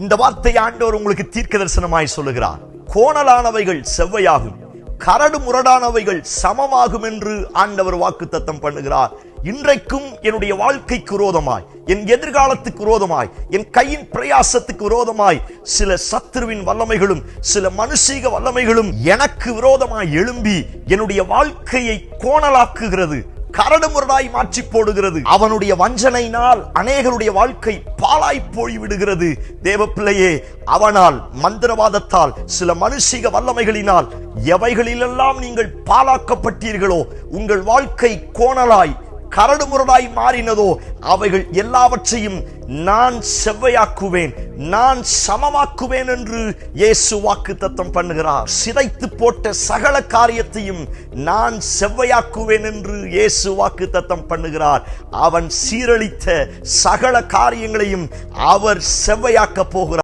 இந்த வார்த்தை ஆண்டவர் உங்களுக்கு தீர்க்க தரிசனமாய் சொல்லுகிறார். கோணலானவைகள் செவ்வையாகும், கரடு முரடானவைகள் சமமாகும் என்று ஆண்டவர் வாக்குத்தத்தம் பண்ணுகிறார். இன்றைக்கும் என்னுடைய வாழ்க்கைக்கு விரோதமாய், என் எதிர்காலத்துக்கு விரோதமாய், என் கையின் பிரயாசத்துக்கு விரோதமாய் சில சத்துருவின் வல்லமைகளும் சில மனுஷீக வல்லமைகளும் எனக்கு விரோதமாய் எழும்பி என்னுடைய வாழ்க்கையை கோணலாக்குகிறது, கரடுமுரடாய் மாற்றி போடுகிறது. அவனுடைய வஞ்சனையினால் அநேகருடைய வாழ்க்கை பாழாய் போய்விடுகிறது. தேவ பிள்ளையே, அவனால் மந்திரவாதத்தால் சில மனுஷிக வல்லமைகளினால் எவைகளிலெல்லாம் நீங்கள் பாழாக்கப்பட்டீர்களோ, உங்கள் வாழ்க்கை கோணலாய் கரடுமுரடாய் மாறினதோ, அவைகள் எல்லாவற்றையும் நான் செவ்வையாக்குவேன், நான் சமமாக்குவேன் என்று இயேசு வாக்குத்தத்தம் பண்ணுகிறார். சிதைத்து போட்ட சகல காரியத்தையும் நான் செவ்வையாக்குவேன் என்று இயேசு வாக்குத்தத்தம் பண்ணுகிறார். அவன் சீரழித்த சகல காரியங்களையும் அவர் செவ்வையாக்க போகிறார்.